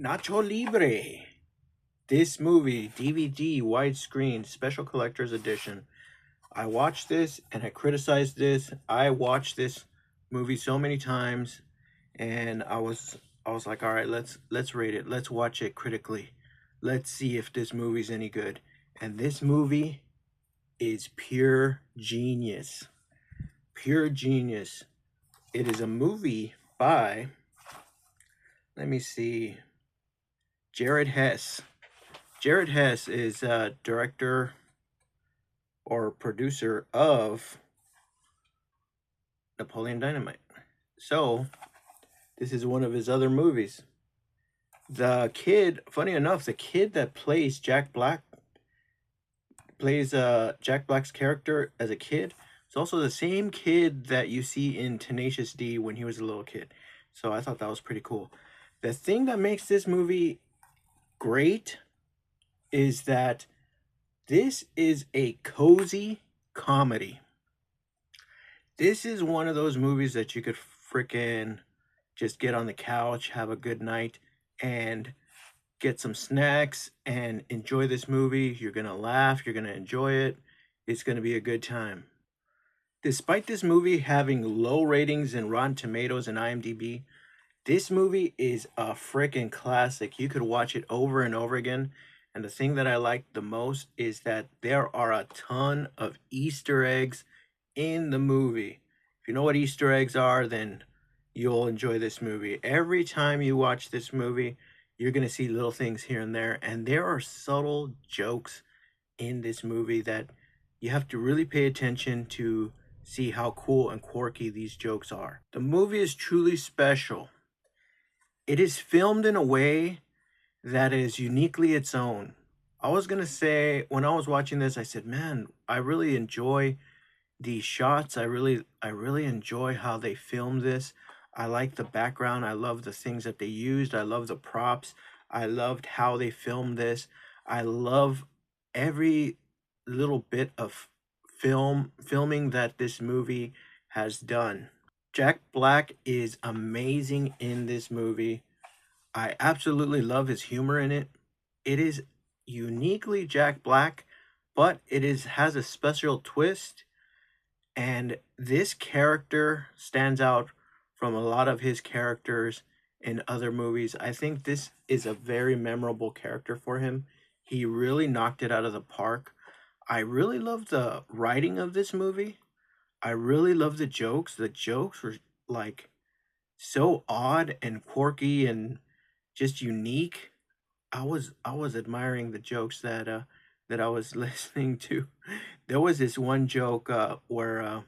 Nacho Libre. This movie, DVD, widescreen, special collector's edition. I watched this and I criticized this. I watched this movie so many times and I was like, all right, let's rate it. Let's watch it critically. Let's see if this movie's any good. And this movie is pure genius. Pure genius. It is a movie by, let me see, Jared Hess. Jared Hess is director or producer of Napoleon Dynamite. So, this is one of his other movies. The kid, funny enough, the kid that plays Jack Black, plays Jack Black's character as a kid. It's also the same kid that you see in Tenacious D when he was a little kid. So I thought that was pretty cool. The thing that makes this movie great is that this is a cozy comedy. This is one of those movies that you could freaking just get on the couch, have a good night, and get some snacks and enjoy this movie. You're going to laugh, you're going to enjoy it. It's going to be a good time. Despite this movie having low ratings in Rotten Tomatoes and IMDb, this movie is a freaking classic. You could watch it over and over again. And the thing that I like the most is that there are a ton of Easter eggs in the movie. If you know what Easter eggs are, then you'll enjoy this movie. Every time you watch this movie, you're going to see little things here and there. And there are subtle jokes in this movie that you have to really pay attention to see how cool and quirky these jokes are. The movie is truly special. It is filmed in a way that is uniquely its own. I was going to say, when I was watching this, I said, man, I really enjoy these shots. I really enjoy how they filmed this. I like the background. I love the things that they used. I love the props. I loved how they filmed this. I love every little bit of filming that this movie has done. Jack Black is amazing in this movie. I absolutely love his humor in it. It is uniquely Jack Black, but has a special twist, and this character stands out from a lot of his characters in other movies. I think this is a very memorable character for him. He really knocked it out of the park. I really love the writing of this movie. I really love the jokes. The jokes were like so odd and quirky and just unique. I was admiring the jokes that I was listening to. There was this one joke where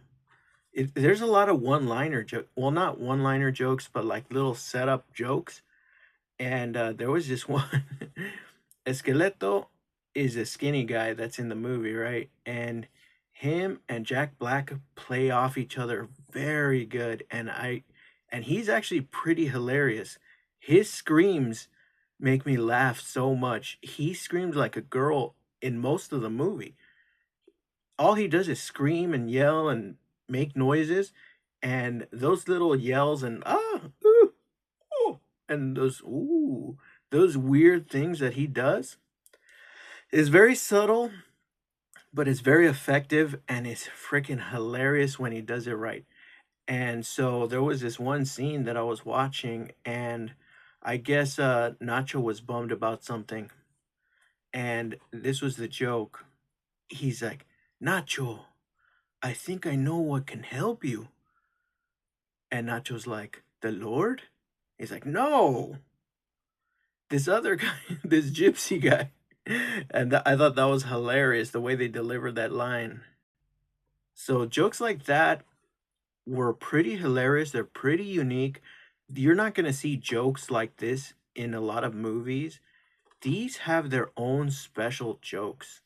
there's a lot of one-liner joke. Well, not one-liner jokes, but like little setup jokes. And there was this one. Esqueleto is a skinny guy that's in the movie, right? And him and Jack Black play off each other very good, and he's actually pretty hilarious. His screams make me laugh so much. He screams like a girl in most of the movie. All he does is scream and yell and make noises, and those little yells and ooh, ooh, and those weird things that he does is very subtle, but it's very effective and it's freaking hilarious when he does it right. And so there was this one scene that I was watching, and I guess Nacho was bummed about something, and this was the joke. He's like, Nacho, I think I know what can help you. And Nacho's like, the Lord? He's like, no, this other guy, this gypsy guy. And I thought that was hilarious the way they delivered that line. So jokes like that were pretty hilarious. They're pretty unique. You're not going to see jokes like this in a lot of movies. These have their own special jokes.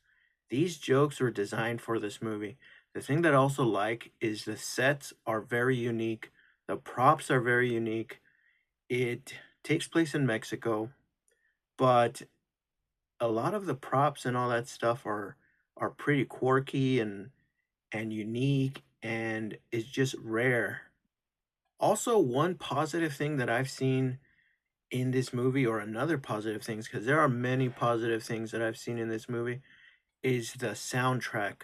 These jokes were designed for this movie. The thing that I also like is the sets are very unique. The props are very unique. It takes place in Mexico, but a lot of the props and all that stuff are pretty quirky and unique, and it's just rare. Also, one positive thing that I've seen in this movie, or another positive things, because there are many positive things that I've seen in this movie, is the soundtrack.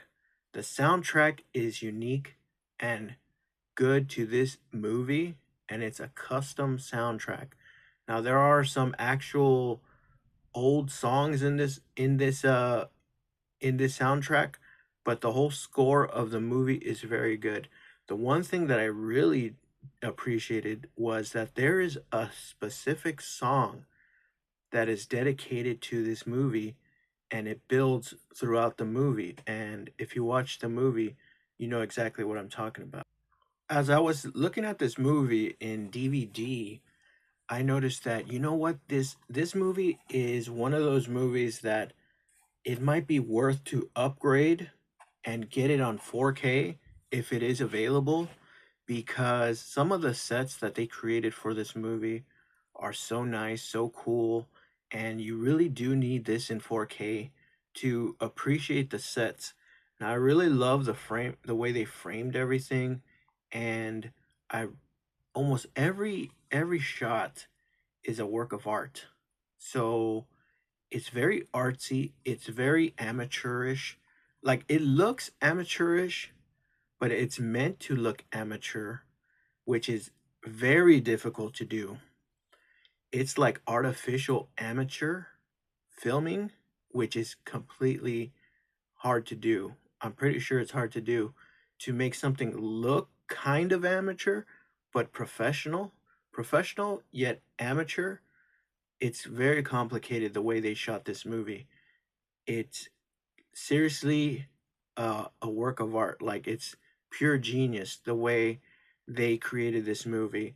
The soundtrack is unique and good to this movie, and it's a custom soundtrack. Now there are some actual old songs in this soundtrack, but the whole score of the movie is very good. The one thing that I really appreciated was that there is a specific song that is dedicated to this movie, and it builds throughout the movie. And if you watch the movie, you know exactly what I'm talking about. As I was looking at this movie in DVD, I noticed that, you know what, this movie is one of those movies that it might be worth to upgrade and get it on 4K if it is available, because some of the sets that they created for this movie are so nice, so cool, and you really do need this in 4K to appreciate the sets. And I really love the way they framed everything, and I almost every shot is a work of art. So it's very artsy, it's very amateurish. Like, it looks amateurish, but it's meant to look amateur, which is very difficult to do. It's like artificial amateur filming, which is completely hard to do. I'm pretty sure it's hard to do, to make something look kind of amateur, but professional yet amateur. It's very complicated the way they shot this movie. It's seriously a work of art. Like, it's pure genius the way they created this movie.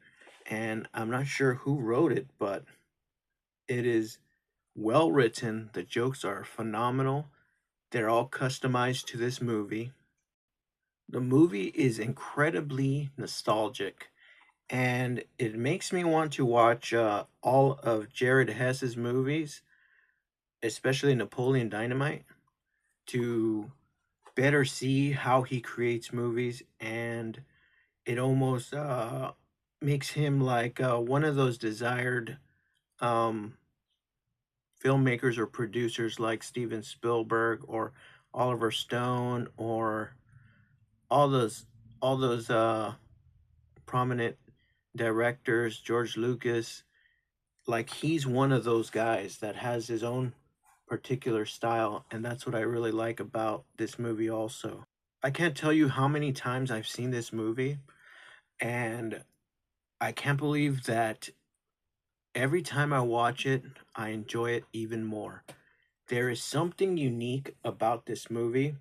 And I'm not sure who wrote it, but it is well written. The jokes are phenomenal. They're all customized to this movie. The movie is incredibly nostalgic, and it makes me want to watch all of Jared Hess's movies, especially Napoleon Dynamite, to better see how he creates movies. And it almost makes him like one of those desired um, filmmakers or producers, like Steven Spielberg or Oliver Stone, or all those all those prominent directors, George Lucas. Like, he's one of those guys that has his own particular style, and that's what I really like about this movie also. I can't tell you how many times I've seen this movie, and I can't believe that every time I watch it, I enjoy it even more. There is something unique about this movie.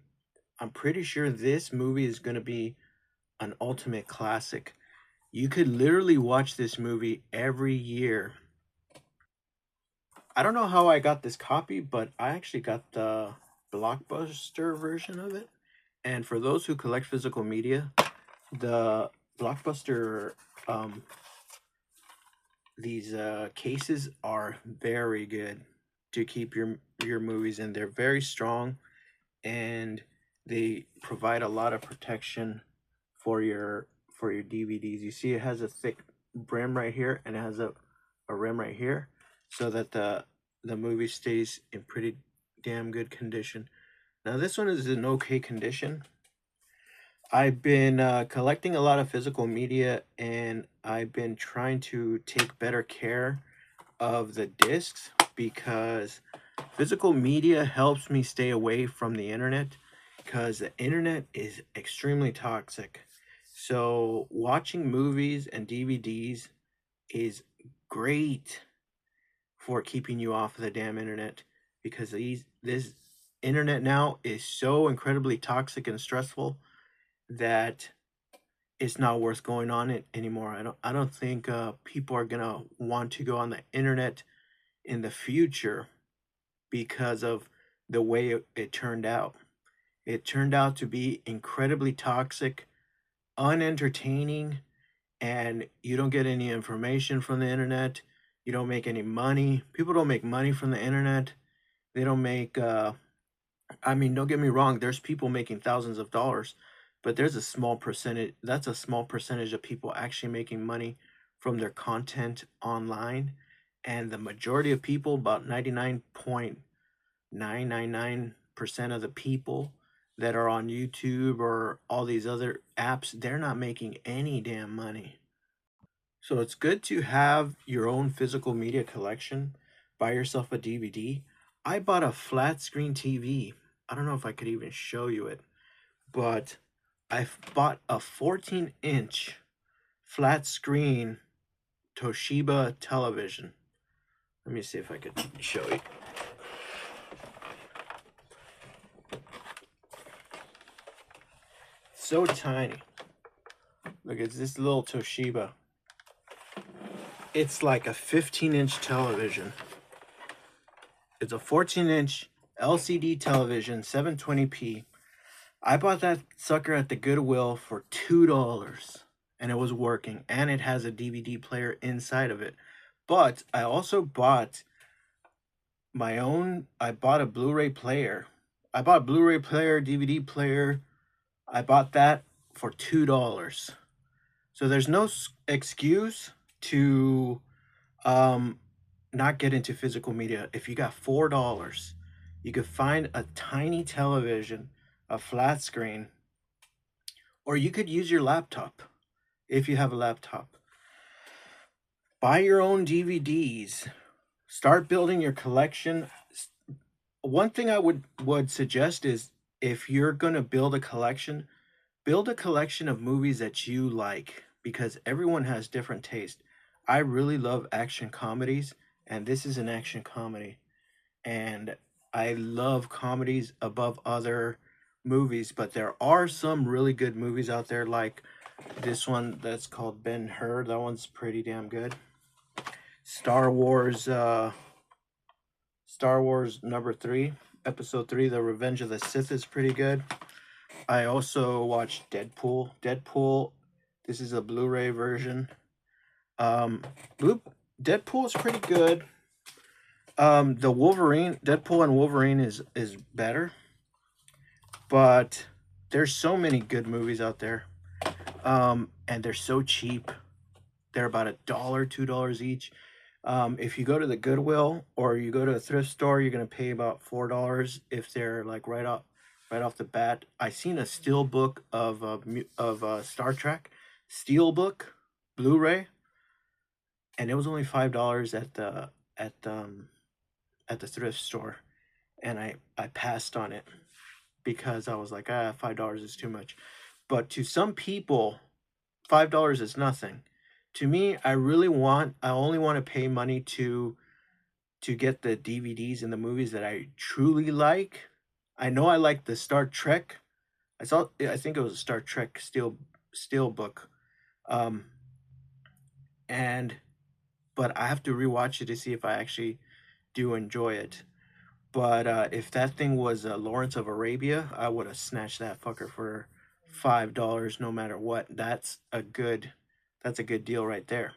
I'm pretty sure this movie is going to be an ultimate classic. You could literally watch this movie every year. I don't know how I got this copy, but I actually got the Blockbuster version of it. And for those who collect physical media, the Blockbuster um, these cases are very good to keep your movies in. They're very strong, and they provide a lot of protection for your DVDs. You see, it has a thick brim right here, and it has a rim right here, so that the movie stays in pretty damn good condition. Now this one is in okay condition. I've been collecting a lot of physical media, and I've been trying to take better care of the discs, because physical media helps me stay away from the internet, because the internet is extremely toxic. So watching movies and DVDs is great for keeping you off of the damn internet, because this internet now is so incredibly toxic and stressful that it's not worth going on it anymore. I don't think people are gonna want to go on the internet in the future because of the way it turned out. It turned out to be incredibly toxic, unentertaining, and you don't get any information from the internet. You don't make any money. People don't make money from the internet. They don't make I mean, don't get me wrong, there's people making thousands of dollars, but there's a small percentage, that's a small percentage of people actually making money from their content online. and the majority of people, about 99.999% of the people that are on YouTube or all these other apps, they're not making any damn money. So it's good to have your own physical media collection. Buy yourself a DVD. I bought a flat screen TV. I don't know if I could even show you it, but I bought a 14-inch flat screen Toshiba television. Let me see if I could show you. So tiny. Look, it's this little Toshiba. It's like a 15-inch television. It's a 14-inch LCD television, 720p. I bought that sucker at the Goodwill for $2, and it was working, and it has a DVD player inside of it. But I also bought my own, I bought a Blu-ray player. I bought a Blu-ray player, DVD player. I bought that for $2. So there's no excuse to not get into physical media. If you got $4, you could find a tiny television, a flat screen, or you could use your laptop if you have a laptop. Buy your own DVDs. Start building your collection. One thing I would suggest is, if you're going to build a collection of movies that you like, because everyone has different taste. I really love action comedies, and this is an action comedy. And I love comedies above other movies, but there are some really good movies out there, like this one that's called Ben-Hur. That one's pretty damn good. Star Wars number 3, episode 3, The Revenge of the Sith, is pretty good. I also watched Deadpool. This is a Blu-ray version. Deadpool is pretty good. The Wolverine, Deadpool and Wolverine is better. But there's so many good movies out there. And they're so cheap. They're about $1, $2 each. If you go to the Goodwill or you go to a thrift store, you're gonna pay about $4 if they're like right off the bat. I seen a steelbook of Star Trek, steelbook Blu-ray, and it was only $5 at the thrift store, and I passed on it because I was like, $5 is too much. But to some people, $5 is nothing. To me, I only want to pay money to get the DVDs and the movies that I truly like. I know I like the Star Trek. I think it was a Star Trek steelbook. But I have to rewatch it to see if I actually do enjoy it. But if that thing was Lawrence of Arabia, I would have snatched that fucker for $5 no matter what. That's a good deal right there.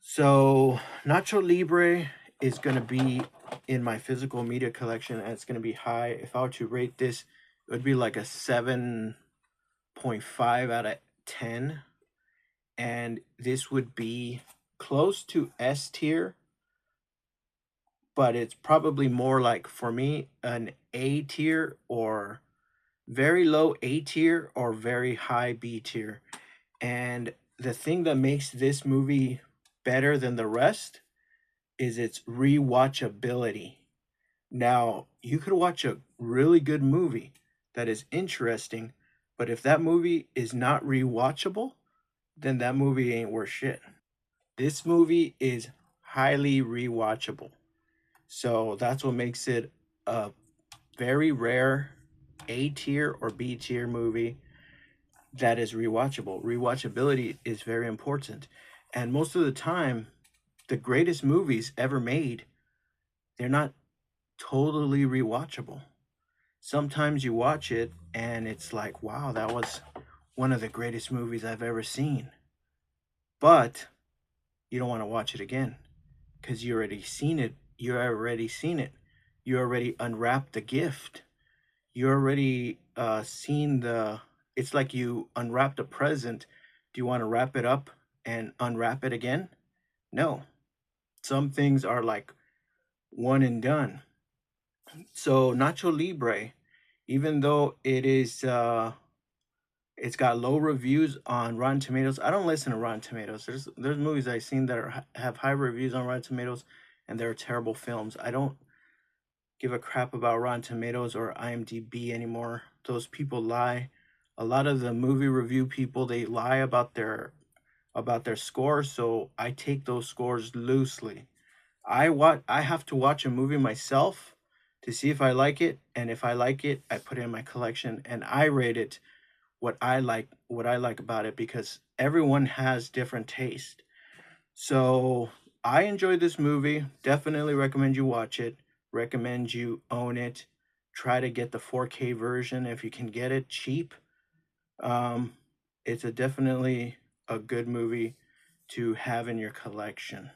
So Nacho Libre is going to be in my physical media collection, and it's going to be high. If I were to rate this, it would be like a 7.5 out of 10. And this would be close to S tier, but it's probably more like, for me, an A tier, or very low A tier, or very high B tier. And the thing that makes this movie better than the rest is its rewatchability. Now, you could watch a really good movie that is interesting, but if that movie is not rewatchable, then that movie ain't worth shit. This movie is highly rewatchable. So that's what makes it a very rare A tier or B tier movie that is rewatchable. Rewatchability is very important. And most of the time, the greatest movies ever made, they're not totally rewatchable. Sometimes you watch it and it's like, wow, that was one of the greatest movies I've ever seen. But you don't want to watch it again because you already seen it. You already unwrapped the gift. You already seen the, it's like you unwrapped a present. Do you want to wrap it up and unwrap it again? No. some things are like one and done. So Nacho Libre, even though it's got low reviews on Rotten Tomatoes. I don't listen to Rotten Tomatoes. There's movies I've seen that have high reviews on Rotten Tomatoes, and they're terrible films. I don't give a crap about Rotten Tomatoes or IMDb anymore. Those people lie. A lot of the movie review people, they lie about their scores, so I take those scores loosely. I have to watch a movie myself to see if I like it, and if I like it, I put it in my collection and I rate it what I like about it, because everyone has different taste. So I enjoyed this movie. Definitely recommend you watch it. Recommend you own it. Try to get the 4K version if you can get it cheap. Um, it's a definitely a good movie to have in your collection.